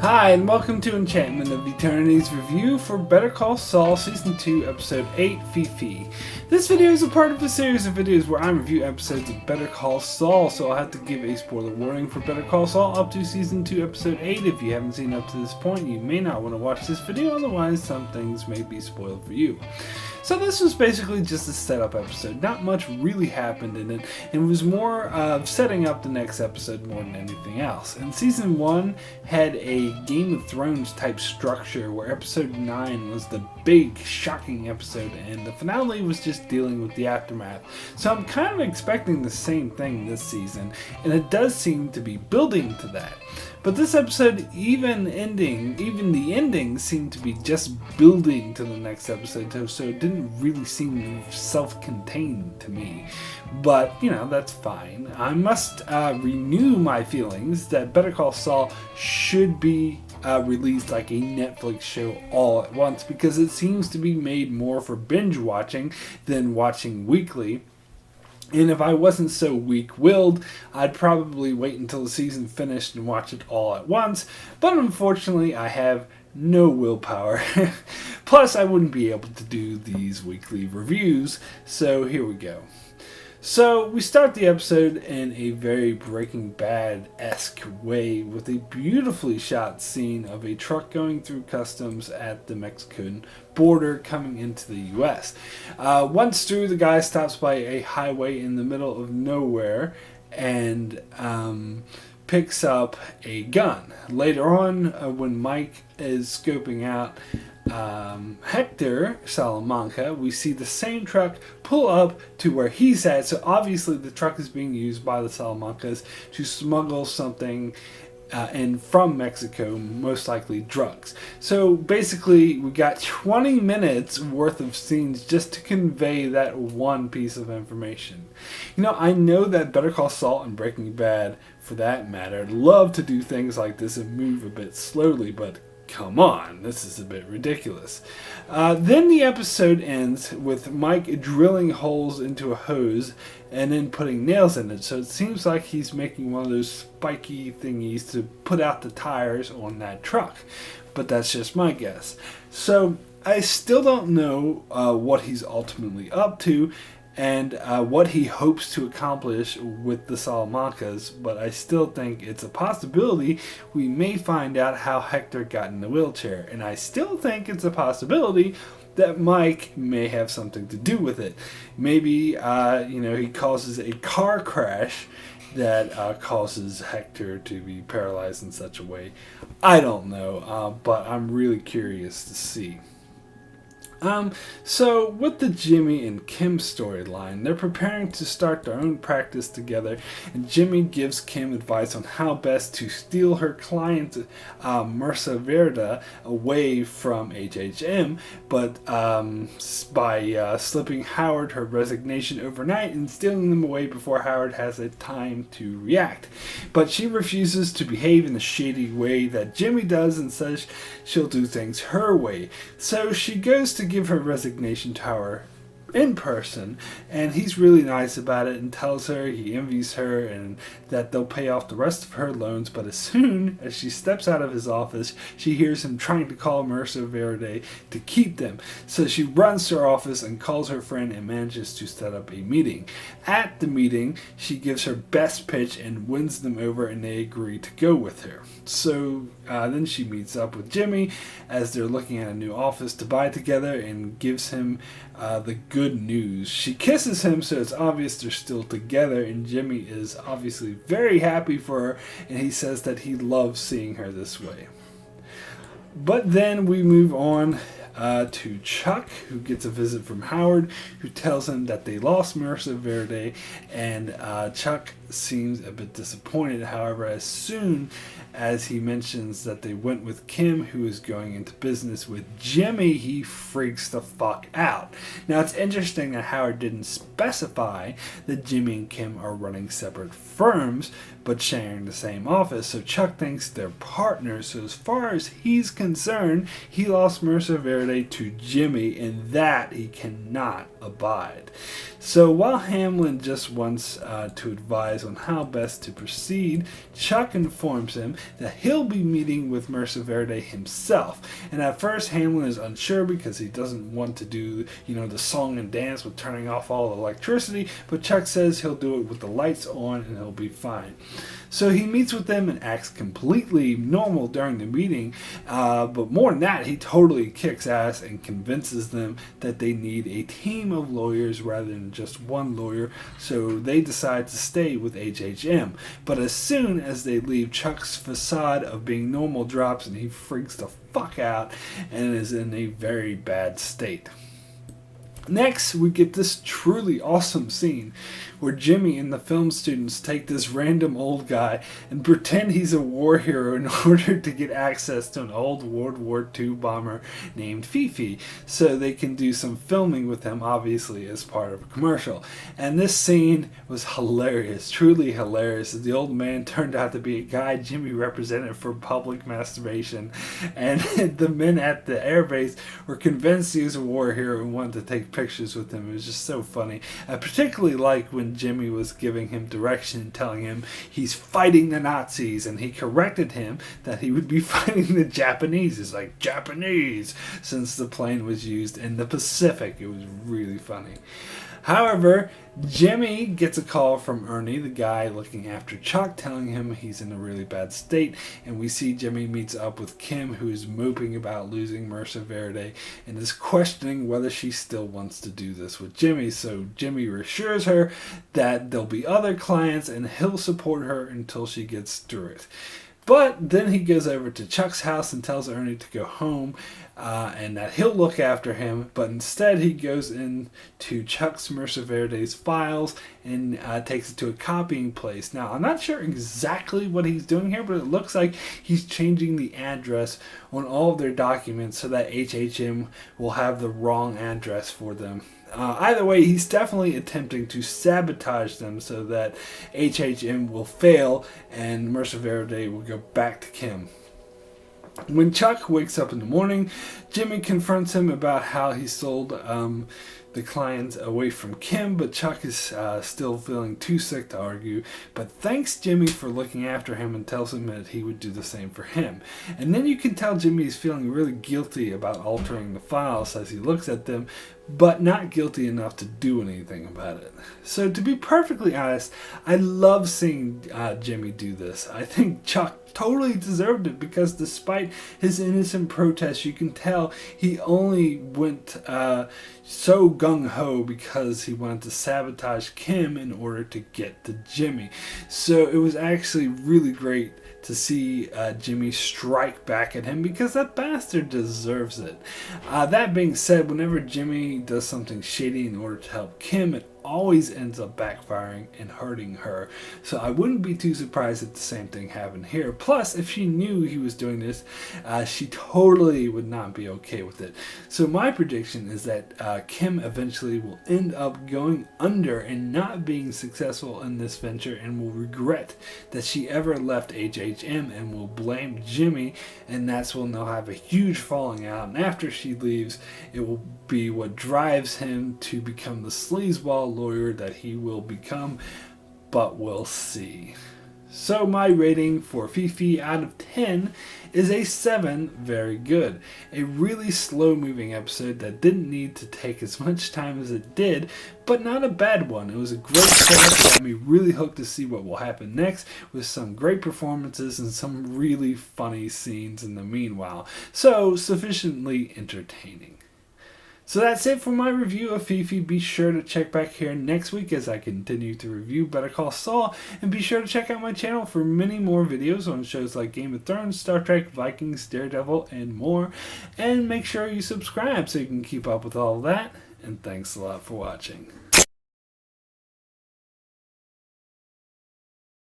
Hi, and welcome to Enchantment of Eternity's review for Better Call Saul Season 2, Episode 8, Fifi. This video is a part of a series of videos where I review episodes of Better Call Saul, so I'll have to give a spoiler warning for Better Call Saul up to Season 2, Episode 8. If you haven't seen up to this point, you may not want to watch this video, otherwise some things may be spoiled for you. So this was basically just a setup episode. Not much really happened in it, and it was more of setting up the next episode more than anything else. And Season 1 had a Game of Thrones type structure where Episode 9 was the big, shocking episode, and the finale was just dealing with the aftermath. So I'm kind of expecting the same thing this season, and it does seem to be building to that. But this episode, even the ending seemed to be just building to the next episode, so it didn't really seem self-contained to me. But, that's fine. I must renew my feelings that Better Call Saul should be released like a Netflix show all at once, because it seems to be made more for binge watching than watching weekly. And if I wasn't so weak-willed, I'd probably wait until the season finished and watch it all at once. But unfortunately, I have no willpower. Plus, I wouldn't be able to do these weekly reviews. So here we go. So we start the episode in a very Breaking Bad-esque way with a beautifully shot scene of a truck going through customs at the Mexican border coming into the U.S. Once through, the guy stops by a highway in the middle of nowhere and picks up a gun. Later on, when Mike is scoping out Hector Salamanca, we see the same truck pull up to where he's at. So obviously the truck is being used by the Salamancas to smuggle something in from Mexico, most likely drugs. So basically we got 20 minutes worth of scenes just to convey that one piece of information. I know that Better Call Saul and Breaking Bad, for that matter, love to do things like this and move a bit slowly, but come on, this is a bit ridiculous. Then the episode ends with Mike drilling holes into a hose and then putting nails in it. So it seems like he's making one of those spiky thingies to put out the tires on that truck. But that's just my guess. So I still don't know what he's ultimately up to and what he hopes to accomplish with the Salamancas, but I still think it's a possibility we may find out how Hector got in the wheelchair, and I still think it's a possibility that Mike may have something to do with it. Maybe, he causes a car crash that causes Hector to be paralyzed in such a way. I don't know, but I'm really curious to see. So with the Jimmy and Kim storyline, they're preparing to start their own practice together, and Jimmy gives Kim advice on how best to steal her client, Mercer Verda, away from HHM, but by slipping Howard her resignation overnight and stealing them away before Howard has a time to react. But she refuses to behave in the shady way that Jimmy does and says she'll do things her way. So she goes to give her resignation to Howard in person, and he's really nice about it and tells her he envies her and that they'll pay off the rest of her loans. But as soon as she steps out of his office, she hears him trying to call Mercer Verde to keep them. So she runs to her office and calls her friend and manages to set up a meeting. At the meeting, she gives her best pitch and wins them over, and they agree to go with her. So then she meets up with Jimmy as they're looking at a new office to buy together and gives him the good news. She kisses him, so it's obvious they're still together, and Jimmy is obviously very happy for her, and he says that he loves seeing her this way. But then we move on to Chuck, who gets a visit from Howard, who tells him that they lost Mercer Verde, and Chuck seems a bit disappointed. However, as soon as he mentions that they went with Kim, who is going into business with Jimmy, he freaks the fuck out. Now, it's interesting that Howard didn't specify that Jimmy and Kim are running separate firms, but sharing the same office. So Chuck thinks they're partners. So as far as he's concerned, he lost Mercer Verde to Jimmy, and that he cannot abide. So while Hamlin just wants to advise on how best to proceed, Chuck informs him that he'll be meeting with Mercer Verde himself. And at first Hamlin is unsure because he doesn't want to do, the song and dance with turning off all the electricity, but Chuck says he'll do it with the lights on and he'll be fine. So he meets with them and acts completely normal during the meeting, but more than that, he totally kicks ass and convinces them that they need a team of lawyers rather than just one lawyer, so they decide to stay with HHM. But as soon as they leave, Chuck's facade of being normal drops and he freaks the fuck out and is in a very bad state. Next, we get this truly awesome scene where Jimmy and the film students take this random old guy and pretend he's a war hero in order to get access to an old World War II bomber named Fifi, so they can do some filming with him, obviously as part of a commercial. And this scene was hilarious, truly hilarious. The old man turned out to be a guy Jimmy represented for public masturbation, and the men at the airbase were convinced he was a war hero and wanted to take pictures with him. It was just so funny. I particularly like when Jimmy was giving him direction, telling him he's fighting the Nazis, and he corrected him that he would be fighting the Japanese. It's like Japanese, since the plane was used in the Pacific. It was really funny. However, Jimmy gets a call from Ernie, the guy looking after Chuck, telling him he's in a really bad state, and we see Jimmy meets up with Kim, who is moping about losing Mercer Verde and is questioning whether she still wants to do this with Jimmy. So Jimmy reassures her that there'll be other clients and he'll support her until she gets through it. But then he goes over to Chuck's house and tells Ernie to go home and that he'll look after him. But instead he goes into Chuck's Mercer Verde's files and takes it to a copying place. Now, I'm not sure exactly what he's doing here, but it looks like he's changing the address on all of their documents so that HHM will have the wrong address for them. Either way, he's definitely attempting to sabotage them so that HHM will fail and Mercer Verde will go back to Kim. When Chuck wakes up in the morning, Jimmy confronts him about how he sold the clients away from Kim, but Chuck is still feeling too sick to argue, but thanks Jimmy for looking after him and tells him that he would do the same for him. And then you can tell Jimmy is feeling really guilty about altering the files as he looks at them, but not guilty enough to do anything about it. So to be perfectly honest, I love seeing Jimmy do this. I think Chuck totally deserved it because despite his innocent protests, you can tell he only went so gung-ho because he wanted to sabotage Kim in order to get to Jimmy. So it was actually really great to see Jimmy strike back at him because that bastard deserves it. That being said, whenever Jimmy does something shady in order to help Kim, it always ends up backfiring and hurting her. So I wouldn't be too surprised if the same thing happened here. Plus, if she knew he was doing this, she totally would not be okay with it. So my prediction is that Kim eventually will end up going under and not being successful in this venture and will regret that she ever left HHM and will blame Jimmy, and that's when they'll have a huge falling out. And after she leaves, it will be what drives him to become the sleazeball lawyer that he will become, but we'll see. So my rating for Fifi out of 10 is a 7, very good. A really slow moving episode that didn't need to take as much time as it did, but not a bad one. It was a great episode. Got me really hooked to see what will happen next with some great performances and some really funny scenes in the meanwhile. So sufficiently entertaining. So that's it for my review of Fifi. Be sure to check back here next week as I continue to review Better Call Saul, and be sure to check out my channel for many more videos on shows like Game of Thrones, Star Trek, Vikings, Daredevil, and more. And make sure you subscribe so you can keep up with all of that. And thanks a lot for watching.